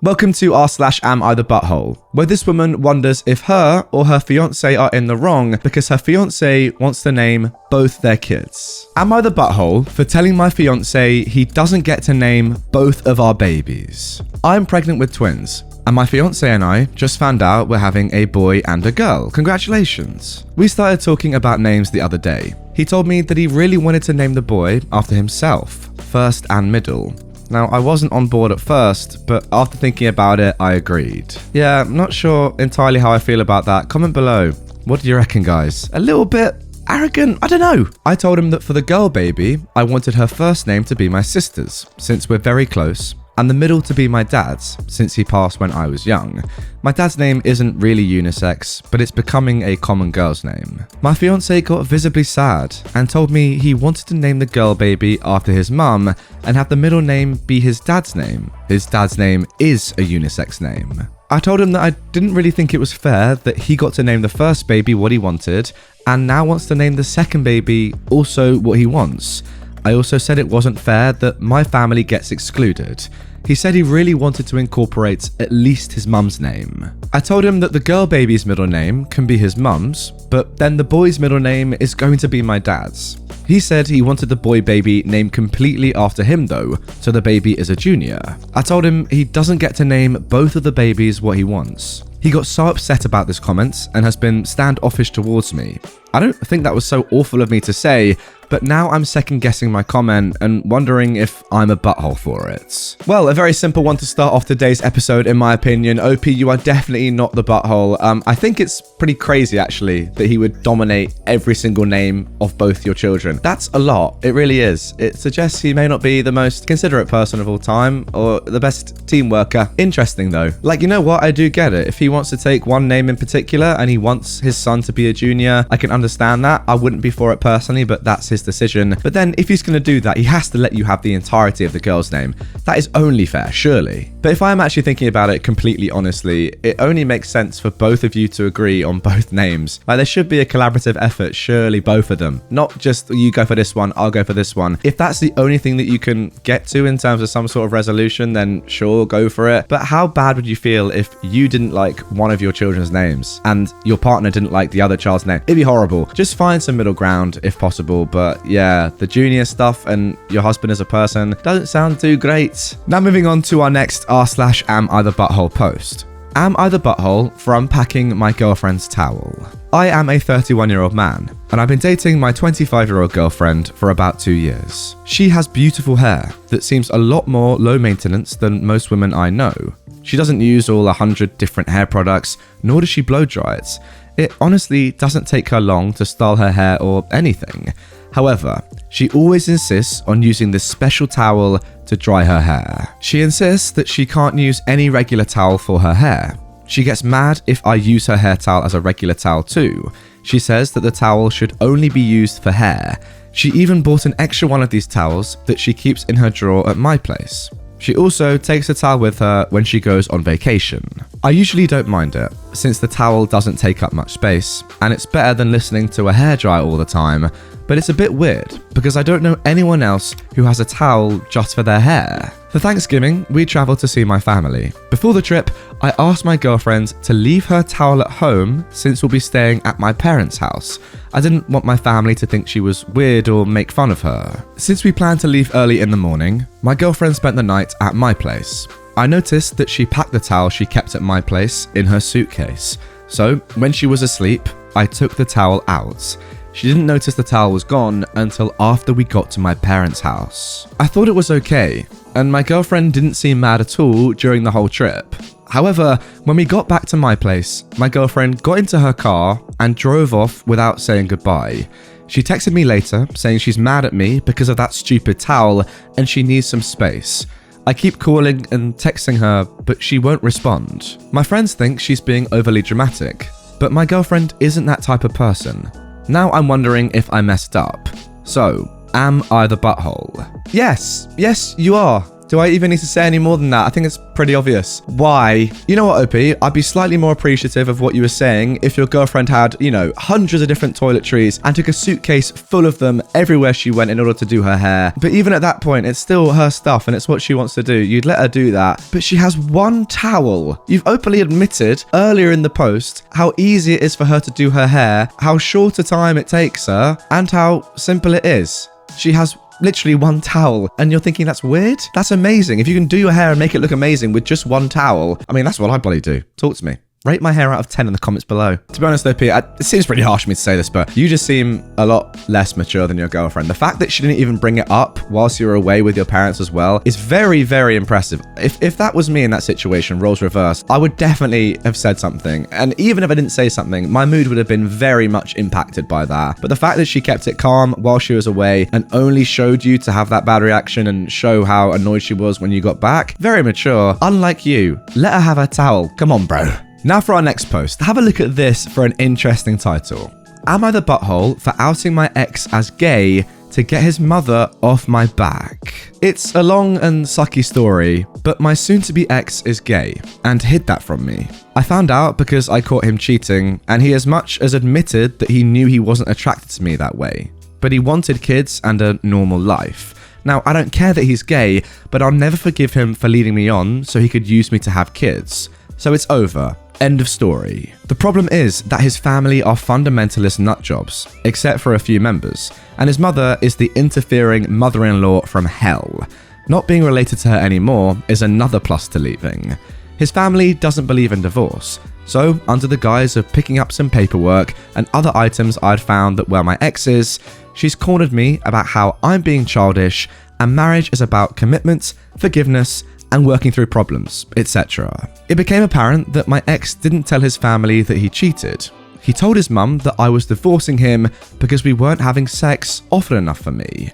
Welcome to r/am I the butthole, where this woman wonders if her or her fiance are in the wrong because her fiance wants to name both their kids. Am I the butthole for telling my fiance he doesn't get to name both of our babies? I'm pregnant with twins, and my fiance and I just found out we're having a boy and a girl. Congratulations. We started talking about names the other day. He told me that he really wanted to name the boy after himself, first and middle. Now, I wasn't on board at first, but after thinking about it, I agreed. Yeah, I'm not sure entirely how I feel about that. Comment below. What do you reckon, guys? A little bit arrogant? I don't know. I told him that for the girl baby, I wanted her first name to be my sister's, since we're very close, and the middle to be my dad's, since he passed when I was young. My dad's name isn't really unisex, but it's becoming a common girl's name. My fiance got visibly sad and told me he wanted to name the girl baby after his mum and have the middle name be his dad's name. His dad's name is a unisex name. I told him that I didn't really think it was fair that he got to name the first baby what he wanted and now wants to name the second baby also what he wants. I also said it wasn't fair that my family gets excluded. He said he really wanted to incorporate at least his mum's name. I told him that the girl baby's middle name can be his mum's, but then the boy's middle name is going to be my dad's. He said he wanted the boy baby named completely after him though, so the baby is a junior. I told him he doesn't get to name both of the babies what he wants. He got so upset about this comment and has been standoffish towards me. I don't think that was so awful of me to say, but now I'm second guessing my comment and wondering if I'm a butthole for it. Well, a very simple one to start off today's episode in my opinion. OP, you are definitely not the butthole. I think it's pretty crazy actually that he would dominate every single name of both your children. That's a lot, it really is. It suggests he may not be the most considerate person of all time or the best team worker. Interesting though. Like, you know what, I do get it. If he wants to take one name in particular and he wants his son to be a junior, I can understand that. I wouldn't be for it personally, but that's his decision. But then if he's going to do that, he has to let you have the entirety of the girl's name. That is only fair, surely. But if I'm actually thinking about it completely honestly, it only makes sense for both of you to agree on both names. Like, there should be a collaborative effort, surely, both of them. Not just you go for this one, I'll go for this one. If that's the only thing that you can get to in terms of some sort of resolution, then sure, go for it. But how bad would you feel if you didn't like one of your children's names and your partner didn't like the other child's name? It'd be horrible. Just find some middle ground if possible, but yeah, the junior stuff and your husband as a person doesn't sound too great. Now moving on to our next r/am I the butthole post. Am I the butthole for unpacking my girlfriend's towel? I am a 31-year-old man, and I've been dating my 25-year-old girlfriend for about 2 years. She has beautiful hair that seems a lot more low maintenance than most women I know. She doesn't use all 100 different hair products, nor does she blow dry it. It honestly doesn't take her long to style her hair or anything. However, she always insists on using this special towel to dry her hair. She insists that she can't use any regular towel for her hair. She gets mad if I use her hair towel as a regular towel too. She says that the towel should only be used for hair. She even bought an extra one of these towels that she keeps in her drawer at my place. She also takes the towel with her when she goes on vacation. I usually don't mind it, since the towel doesn't take up much space, and it's better than listening to a hairdryer all the time, but it's a bit weird, because I don't know anyone else who has a towel just for their hair. For Thanksgiving, we travelled to see my family. Before the trip, I asked my girlfriend to leave her towel at home since we'll be staying at my parents' house. I didn't want my family to think she was weird or make fun of her. Since we planned to leave early in the morning, my girlfriend spent the night at my place. I noticed that she packed the towel she kept at my place in her suitcase. So, when she was asleep, I took the towel out. She didn't notice the towel was gone until after we got to my parents' house. I thought it was okay, and my girlfriend didn't seem mad at all during the whole trip. However, when we got back to my place, my girlfriend got into her car and drove off without saying goodbye. She texted me later saying she's mad at me because of that stupid towel and she needs some space. I keep calling and texting her, but she won't respond. My friends think she's being overly dramatic, but my girlfriend isn't that type of person. Now I'm wondering if I messed up. So, am I the butthole? Yes, you are. Do I even need to say any more than that? I think it's pretty obvious. Why? You know what, OP? I'd be slightly more appreciative of what you were saying if your girlfriend had, you know, hundreds of different toiletries and took a suitcase full of them everywhere she went in order to do her hair. But even at that point, it's still her stuff and it's what she wants to do. You'd let her do that. But she has one towel. You've openly admitted earlier in the post how easy it is for her to do her hair, how short a time it takes her, and how simple it is. She has literally one towel, and you're thinking that's weird? That's amazing. If you can do your hair and make it look amazing with just one towel, I mean, that's what I'd bloody do. Talk to me. Rate my hair out of 10 in the comments below. To be honest though, Pete, it seems pretty harsh for me to say this, but you just seem a lot less mature than your girlfriend. The fact that she didn't even bring it up whilst you were away with your parents as well is very, very impressive. If that was me in that situation, roles reversed, I would definitely have said something. And even if I didn't say something, my mood would have been very much impacted by that. But the fact that she kept it calm while she was away and only showed you to have that bad reaction and show how annoyed she was when you got back, very mature. Unlike you, let her have her towel. Come on, bro. Now for our next post. Have a look at this for an interesting title. Am I the butthole for outing my ex as gay to get his mother off my back? It's a long and sucky story, but my soon-to-be ex is gay and hid that from me. I found out because I caught him cheating, and he as much as admitted that he knew he wasn't attracted to me that way, but he wanted kids and a normal life. Now, I don't care that he's gay, but I'll never forgive him for leading me on so he could use me to have kids. So it's over. End of story. The problem is that his family are fundamentalist nutjobs, except for a few members, and his mother is the interfering mother-in-law from hell. Not being related to her anymore is another plus to leaving. His family doesn't believe in divorce, so under the guise of picking up some paperwork and other items I'd found that were my ex's, she's cornered me about how I'm being childish and marriage is about commitment, forgiveness, and working through problems, etc. It became apparent that my ex didn't tell his family that he cheated. He told his mum that I was divorcing him because we weren't having sex often enough for me.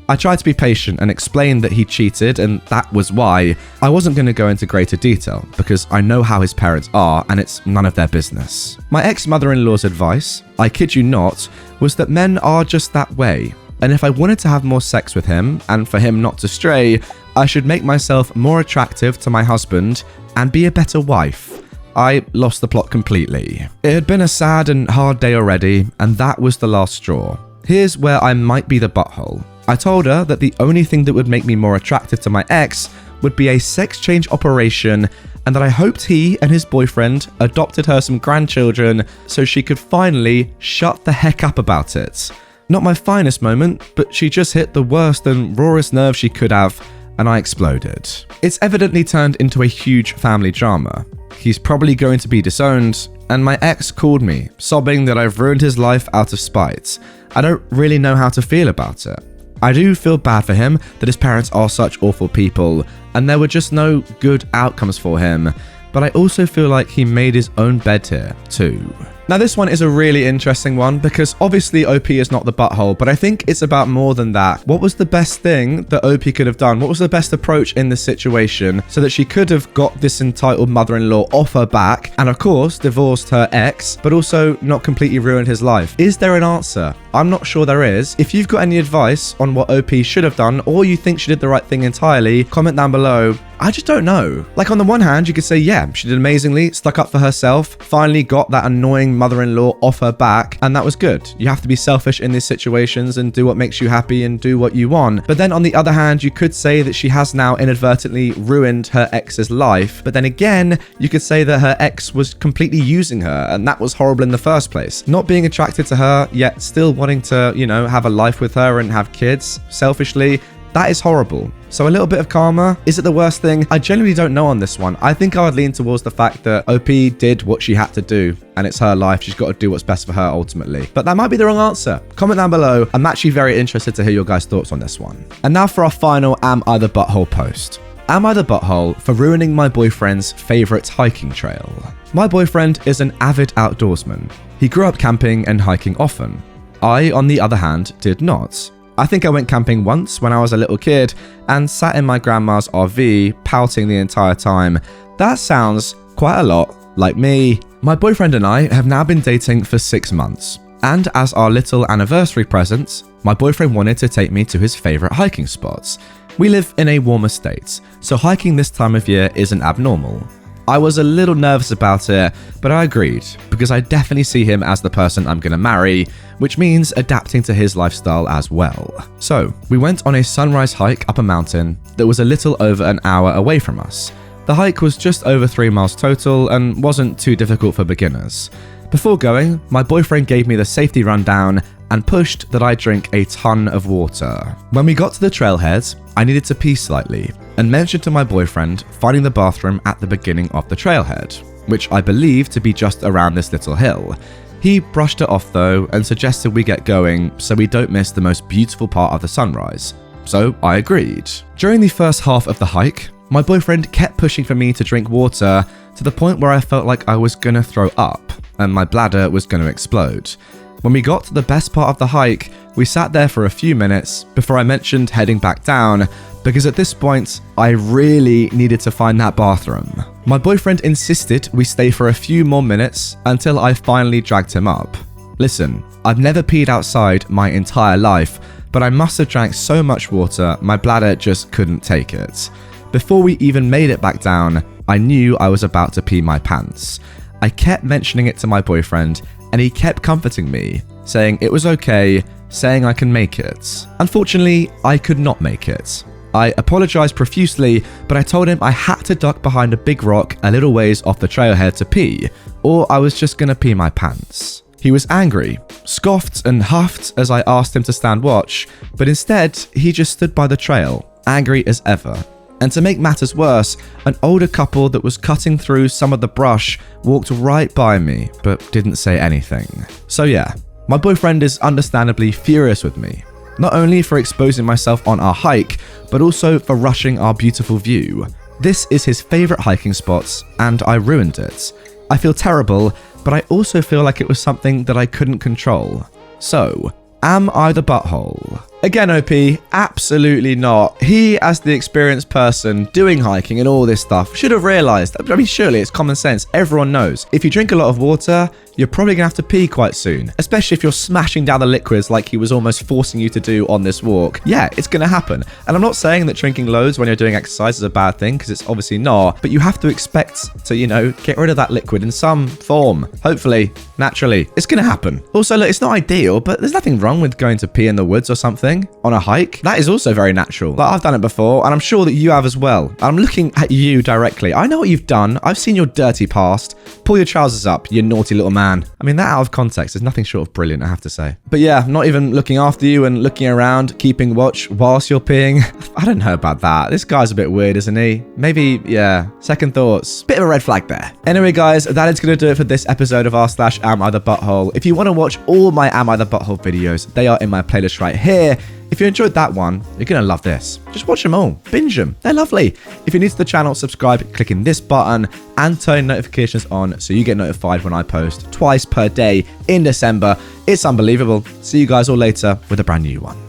I tried to be patient and explain that he cheated and that was why. I wasn't going to go into greater detail because I know how his parents are and it's none of their business. My ex-mother-in-law's advice, I kid you not, was that men are just that way. And if I wanted to have more sex with him, and for him not to stray, I should make myself more attractive to my husband and be a better wife. I lost the plot completely. It had been a sad and hard day already, and that was the last straw. Here's where I might be the butthole. I told her that the only thing that would make me more attractive to my ex would be a sex change operation, and that I hoped he and his boyfriend adopted her some grandchildren so she could finally shut the heck up about it. Not my finest moment, but she just hit the worst and rawest nerve she could have, and I exploded. It's evidently turned into a huge family drama. He's probably going to be disowned, and my ex called me, sobbing that I've ruined his life out of spite. I don't really know how to feel about it. I do feel bad for him that his parents are such awful people, and there were just no good outcomes for him, but I also feel like he made his own bed here, too. Now this one is a really interesting one because obviously OP is not the butthole, but I think it's about more than that. What was the best thing that OP could have done? What was the best approach in this situation so that she could have got this entitled mother-in-law off her back and of course divorced her ex, but also not completely ruined his life? Is there an answer? I'm not sure there is. If you've got any advice on what OP should have done or you think she did the right thing entirely, comment down below. I just don't know. Like on the one hand, you could say, yeah, she did amazingly, stuck up for herself, finally got that annoying mother-in-law off her back, and that was good. You have to be selfish in these situations and do what makes you happy and do what you want. But then on the other hand, you could say that she has now inadvertently ruined her ex's life. But then again, you could say that her ex was completely using her, and that was horrible in the first place. Not being attracted to her, yet still wanting to, you know, have a life with her and have kids, selfishly, that is horrible. So a little bit of karma, is it the worst thing? I genuinely don't know on this one. I think I would lean towards the fact that OP did what she had to do and it's her life. She's got to do what's best for her ultimately. But that might be the wrong answer. Comment down below. I'm actually very interested to hear your guys' thoughts on this one. And now for our final Am I the Butthole post. Am I the butthole for ruining my boyfriend's favorite hiking trail? My boyfriend is an avid outdoorsman. He grew up camping and hiking often. I, on the other hand, did not. I think I went camping once when I was a little kid and sat in my grandma's RV, pouting the entire time. That sounds quite a lot like me. My boyfriend and I have now been dating for 6 months. And as our little anniversary present, my boyfriend wanted to take me to his favorite hiking spots. We live in a warmer state, so hiking this time of year isn't abnormal. I was a little nervous about it, but I agreed, because I definitely see him as the person I'm gonna marry, which means adapting to his lifestyle as well. So, we went on a sunrise hike up a mountain that was a little over an hour away from us. The hike was just over 3 miles total and wasn't too difficult for beginners. Before going, my boyfriend gave me the safety rundown and pushed that I drink a ton of water. When we got to the trailhead, I needed to pee slightly and mentioned to my boyfriend finding the bathroom at the beginning of the trailhead, which I believe to be just around this little hill. He brushed it off though and suggested we get going so we don't miss the most beautiful part of the sunrise. So I agreed. During the first half of the hike, my boyfriend kept pushing for me to drink water to the point where I felt like I was gonna throw up and my bladder was gonna explode. When we got to the best part of the hike, we sat there for a few minutes before I mentioned heading back down, because at this point, I really needed to find that bathroom. My boyfriend insisted we stay for a few more minutes until I finally dragged him up. Listen, I've never peed outside my entire life, but I must have drank so much water my bladder just couldn't take it. Before we even made it back down, I knew I was about to pee my pants. I kept mentioning it to my boyfriend, and he kept comforting me, saying it was okay, saying I can make it. Unfortunately, I could not make it. I apologized profusely, but I told him I had to duck behind a big rock a little ways off the trailhead to pee, or I was just gonna pee my pants. He was angry, scoffed and huffed as I asked him to stand watch, but instead, he just stood by the trail, angry as ever. And to make matters worse, an older couple that was cutting through some of the brush walked right by me, but didn't say anything. So yeah, my boyfriend is understandably furious with me, not only for exposing myself on our hike, but also for rushing our beautiful view. This is his favorite hiking spot, and I ruined it. I feel terrible, but I also feel like it was something that I couldn't control. So, am I the butthole? Again, OP, absolutely not. He, as the experienced person doing hiking and all this stuff, should have realized. I mean, surely it's common sense. Everyone knows. If you drink a lot of water, you're probably gonna have to pee quite soon, especially if you're smashing down the liquids like he was almost forcing you to do on this walk. Yeah, it's gonna happen. And I'm not saying that drinking loads when you're doing exercise is a bad thing, because it's obviously not, but you have to expect to, get rid of that liquid in some form. Hopefully, naturally. It's gonna happen. Also, look, it's not ideal, but there's nothing wrong with going to pee in the woods or something on a hike. That is also very natural. Like, I've done it before, and I'm sure that you have as well. I'm looking at you directly. I know what you've done. I've seen your dirty past. Pull your trousers up, you naughty little man. I mean, that out of context is nothing short of brilliant, I have to say. But yeah, not even looking after you and looking around, keeping watch whilst you're peeing. I don't know about that. This guy's a bit weird, isn't he? Maybe, yeah, second thoughts. Bit of a red flag there. Anyway, guys, that is going to do it for this episode of r/Am I the Butthole. If you want to watch all my Am I the Butthole videos, they are in my playlist right here. If you enjoyed that one, you're going to love this. Just watch them all. Binge them. They're lovely. If you're new to the channel, subscribe clicking this button and turn notifications on so you get notified when I post twice per day in December. It's unbelievable. See you guys all later with a brand new one.